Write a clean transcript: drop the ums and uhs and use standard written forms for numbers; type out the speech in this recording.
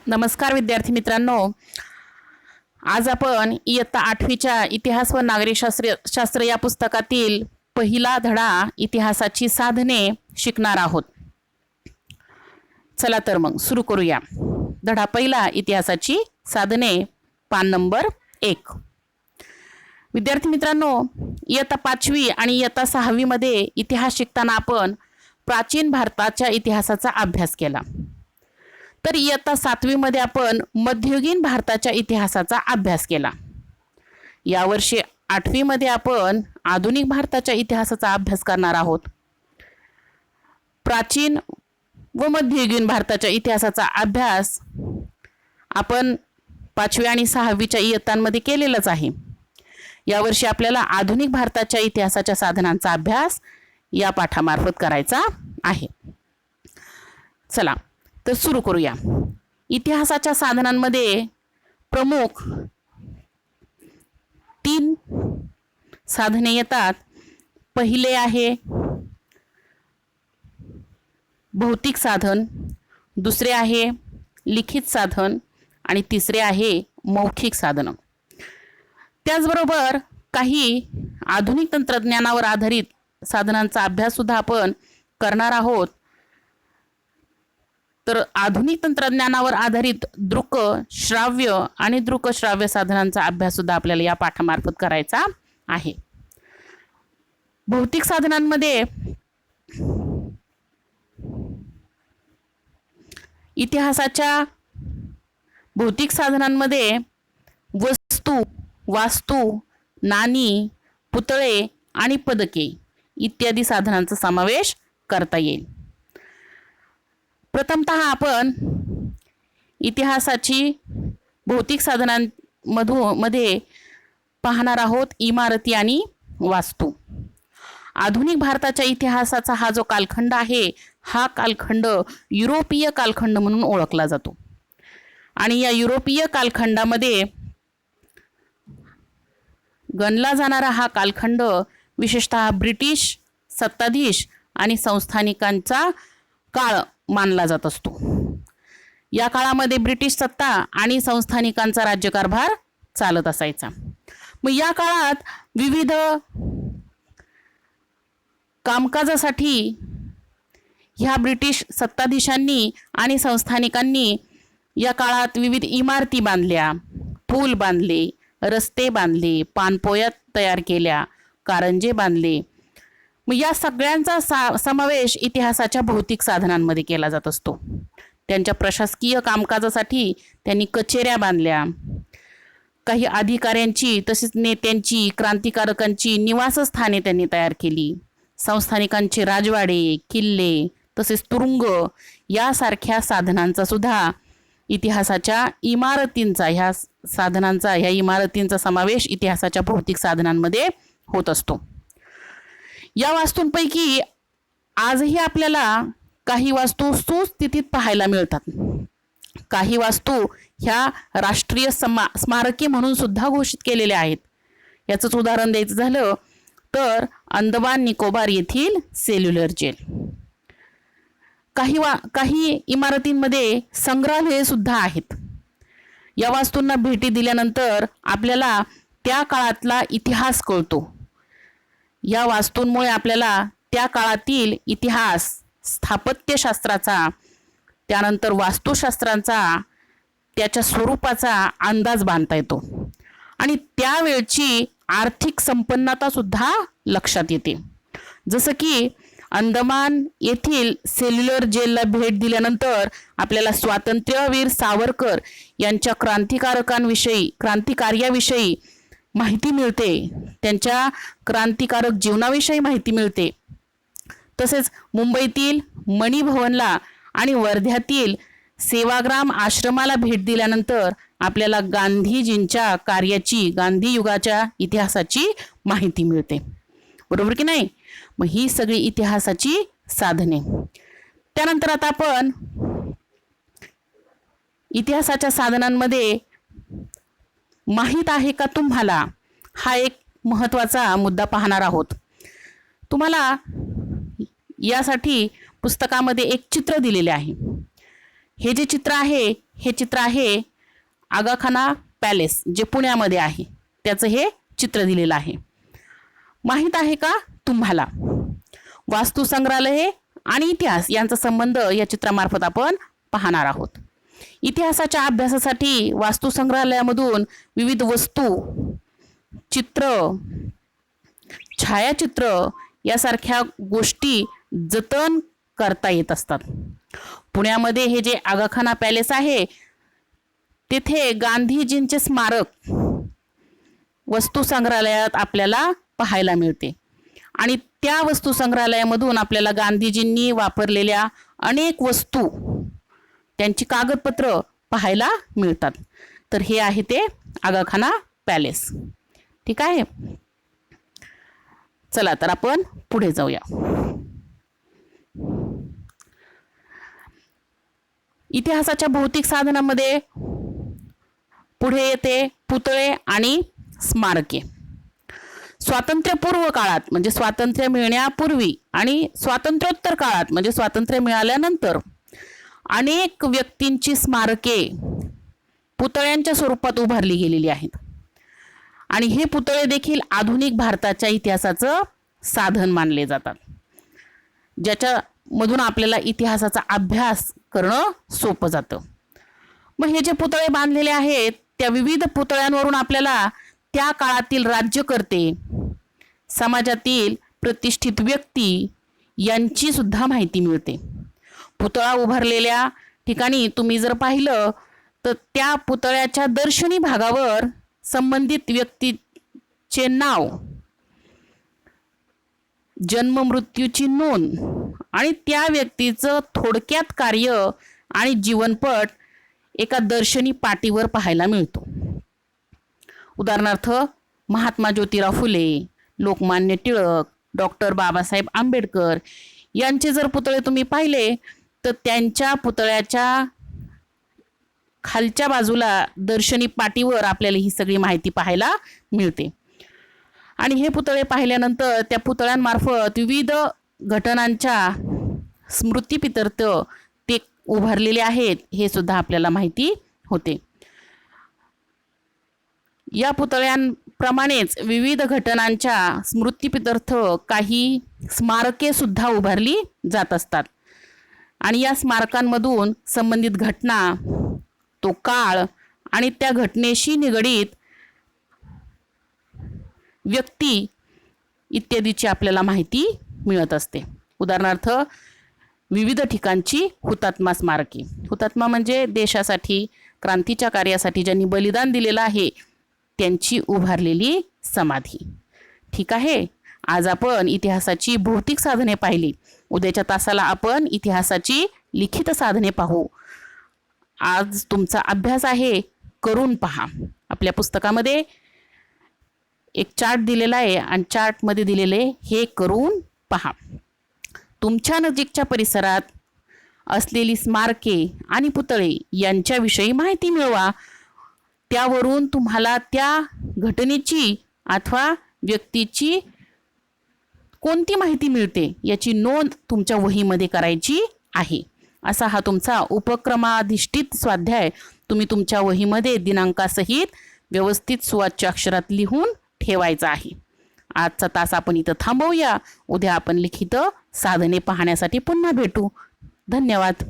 नमस्कार विद्यार्थी मित्रांनो, आज आपण इयत्ता 8वीच्या इतिहास व नागरिकशास्त्र या पुस्तकातील पहिला धडा इतिहासाची साधने शिकणार आहोत। चला तर मग सुरू करूया। धडा पहिला इतिहासाची साधने, पान नंबर 1। विद्यार्थी मित्रांनो, इयत्ता 5वी आणि इयत्ता 6वी मध्ये इतिहास शिकताना आपण प्राचीन भारताच्या इतिहासाचा अभ्यास केला। तर इयत्ता 7वी मध्ये आपण मध्ययुगीन भारताच्या इतिहासाचा अभ्यास केला। यावर्षी 8वी मध्ये आपण आधुनिक भारताच्या इतिहासाचा अभ्यास करणार आहोत। प्राचीन व मध्ययुगीन भारताच्या इतिहासाचा अभ्यास आपण 5वी आणि 6वीच्या इयत्तांमध्ये केलेलाच आहे। यावर्षी आपल्याला आधुनिक भारताच्या इतिहासाच्या साधनांचा अभ्यास या पाठामार्फत करायचा आहे। चला तर सुरू करूया। इतिहासाच्या साधनांमध्ये प्रमुख 3 साधने येतात। पहिले आहे भौतिक साधन, दुसरे आहे लिखित साधन आणि तिसरे आहे मौखिक साधन। त्याचबरोबर काही आधुनिक तंत्रज्ञानावर आधारित साधनांचा अभ्यास सुद्धा आपण करणार आहोत। तर आधुनिक तंत्रज्ञानावर आधारित दृक श्राव्य आणि दृक श्राव्य साधनांचा अभ्यास सुद्धा आपल्याला या पाठामार्फत करायचा आहे। भौतिक साधनांमध्ये इतिहासाच्या भौतिक साधनांमध्ये वस्तू, वास्तू, नाणी, पुतळे आणि पदके इत्यादी साधनांचा समावेश करता येईल। प्रथमतः आपण इतिहासाची भौतिक साधनांमध्ये पाहणार आहोत इमारती आणि वास्तू। आधुनिक भारताच्या इतिहासाचा हा जो कालखंड आहे, हा कालखंड युरोपीय कालखंड म्हणून ओळखला जातो। आणि या युरोपीय कालखंडामध्ये गणला जाणारा हा कालखंड विशेषतः ब्रिटिश सत्ताधीश आणि संस्थानिकांचा काळ मानला जात असतो। या काळामध्ये ब्रिटिश सत्ता आणि संस्थानिकांचा राज्यकारभार चालत असायचा। मग या काळात विविध कामकाजासाठी ह्या ब्रिटिश सत्ताधीशांनी आणि संस्थानिकांनी या काळात विविध इमारती बांधल्या, पूल बांधले, रस्ते बांधले, पाणपोया तयार केल्या, कारंजे बांधले। मग या सगळ्यांचा समावेश इतिहासाच्या भौतिक साधनांमध्ये केला जात असतो। त्यांच्या प्रशासकीय कामकाजासाठी त्यांनी कचेऱ्या बांधल्या, काही अधिकाऱ्यांची तसेच नेत्यांची, क्रांतिकारकांची निवासस्थाने त्यांनी तयार केली, संस्थानिकांचे राजवाडे, किल्ले तसेच तुरुंग यासारख्या साधनांचा सुद्धा इतिहासाच्या इमारतींचा ह्या इमारतींचा समावेश इतिहासाच्या भौतिक साधनांमध्ये होत असतो। या वास्तूंपैकी आजही आपल्याला काही वास्तू सुस्थितीत पाहायला मिळतात। काही वास्तू ह्या राष्ट्रीय स्मारके म्हणून सुद्धा घोषित केलेल्या आहेत। याचंच उदाहरण द्यायचं झालं तर अंदमान निकोबार येथील सेल्युलर जेल। काही इमारतींमध्ये संग्रहालये सुद्धा आहेत। या वास्तूंना भेटी दिल्यानंतर आपल्याला त्या काळातला इतिहास कळतो। या वास्तूंमुळे आपल्याला त्या काळातील इतिहास, स्थापत्यशास्त्राचा, त्यानंतर वास्तुशास्त्रांचा, त्याच्या स्वरूपाचा अंदाज बांधता येतो आणि त्यावेळची आर्थिक संपन्नता सुद्धा लक्षात येते। जसं की अंदमान येथील सेल्युलर जेलला भेट दिल्यानंतर आपल्याला स्वातंत्र्यवीर सावरकर यांच्या क्रांतिकार्याविषयी माहिती मिळते, त्यांच्या क्रांतिकारक जीवनाविषयी माहिती मिळते। तसेच मुंबईतील मणी भवनला आणि वर्ध्यातील सेवाग्राम आश्रमाला भेट दिल्यानंतर आपल्याला गांधीजींच्या कार्याची, गांधी युगाच्या इतिहासाची माहिती मिळते, बरोबर की नाही? मग ही सगळी इतिहासाची साधने। त्यानंतर आता आपण इतिहासाच्या साधनांमध्ये माहित आहे का तुम्हाला, हा एक महत्त्वाचा मुद्दा पाहणार आहोत। तुम्हाला यासाठी पुस्तकामध्ये एक चित्र दिलेले आहे। हे जे चित्र आहे हे चित्र आहे आगाखाना पॅलेस जे पुण्यामध्ये आहे त्याचं हे चित्र दिलेलं आहे. माहीत आहे का तुम्हाला वास्तू संग्रहालय आणि इतिहास यांचा संबंध या चित्रामार्फत आपण पाहणार आहोत. इतिहासाच्या अभ्यासासाठी वास्तू संग्रहालयामधून विविध वस्तू, चित्र, छायाचित्र यासारख्या गोष्टी जतन करता येत असतात. पुण्यामध्ये हे जे आगाखाना पॅलेस आहे तेथे गांधीजींचे स्मारक वस्तू संग्रहालयात आपल्याला पाहायला मिळते आणि त्या वस्तू संग्रहालयामधून आपल्याला गांधीजींनी वापरलेल्या अनेक वस्तू, त्यांची कागदपत्र पाहायला मिळतात. तर हे आहे ते आगाखाना पॅलेस. ठीक आहे, चला तर आपण पुढे जाऊया. इतिहासाच्या भौतिक साधनामध्ये पुढे येते पुतळे आणि स्मारके. स्वातंत्र्यपूर्व काळात म्हणजे स्वातंत्र्य मिळण्यापूर्वी आणि स्वातंत्र्योत्तर काळात म्हणजे स्वातंत्र्य मिळाल्यानंतर अनेक व्यक्तींची स्मारके पुतळ्यांच्या स्वरूपात उभारली गेलेली आहेत आणि हे पुतळे देखील आधुनिक भारताच्या इतिहासाचं साधन मानले जातात, ज्याच्यामधून आपल्याला इतिहासाचा अभ्यास करणं सोपं जातं. मग हे जे पुतळे बांधलेले आहेत त्या विविध पुतळ्यांवरून आपल्याला त्या काळातील राज्यकर्ते, समाजातील प्रतिष्ठित व्यक्ती यांची सुद्धा माहिती मिळते. पुतळा उभारलेल्या ठिकाणी तुम्ही जर पाहिलं तर त्या पुतळ्याच्या दर्शनी भागावर संबंधित व्यक्तीचे नाव, जन्म मृत्यूची नोंद आणि त्या व्यक्तीचं थोडक्यात कार्य आणि जीवनपट एका दर्शनी पाटीवर पाहायला मिळतो. उदाहरणार्थ महात्मा ज्योतिराव फुले, लोकमान्य टिळक, डॉक्टर बाबासाहेब आंबेडकर यांचे जर पुतळे तुम्ही पाहिले तर त्यांच्या पुतळ्याच्या खालच्या बाजूला दर्शनी पाटीवर आपल्याला ही सगळी माहिती पाहायला मिळते. आणि हे पुतळे पाहिल्यानंतर त्या पुतळ्यांमार्फत विविध घटनांच्या स्मृतिप्रित्यर्थ ते उभारलेले आहेत हे सुद्धा आपल्याला माहिती होते. या पुतळ्यांप्रमाणेच विविध घटनांच्या स्मृतिप्रित्यर्थ काही स्मारके सुद्धा उभारली जात असतात आणि या स्मारकांमधून संबंधित घटना, तो काळ आणि त्या घटनेशी निगडीत व्यक्ती इत्यादीची आपल्याला माहिती मिळत असते. उदाहरणार्थ विविध ठिकाणची हुतात्मा स्मारके. हुतात्मा म्हणजे देशासाठी, क्रांतीच्या कार्यासाठी ज्यांनी बलिदान दिलेलं आहे त्यांची उभारलेली समाधी. ठीक आहे, आज आपण इतिहासाची भौतिक साधने पाहिली. उद्याच्या तासाला आपण इतिहासाची लिखित साधने पाहू. आज तुमचा अभ्यास आहे, करून पहा. आपल्या पुस्तकामध्ये एक चार्ट दिलेला आहे आणि चार्टमध्ये दिलेले हे करून पहा. तुमच्या नजीकच्या परिसरात असलेली स्मारके आणि पुतळे यांच्याविषयी माहिती मिळवा. त्यावरून तुम्हाला त्या घटनेची अथवा व्यक्तीची कोणती माहिती मिळते याची नोंद तुमच्या वहीमध्ये करायची आहे. असा हा तुमचा उपक्रमाधिष्ठित स्वाध्याय तुम्ही तुमच्या वहीमध्ये दिनांकासहित व्यवस्थित सुवाच्य अक्षरात लिहून ठेवायचा आहे. आजचा तास आपण इथं थांबवूया. उद्या आपण लिखित साधने पाहण्यासाठी पुन्हा भेटू. धन्यवाद.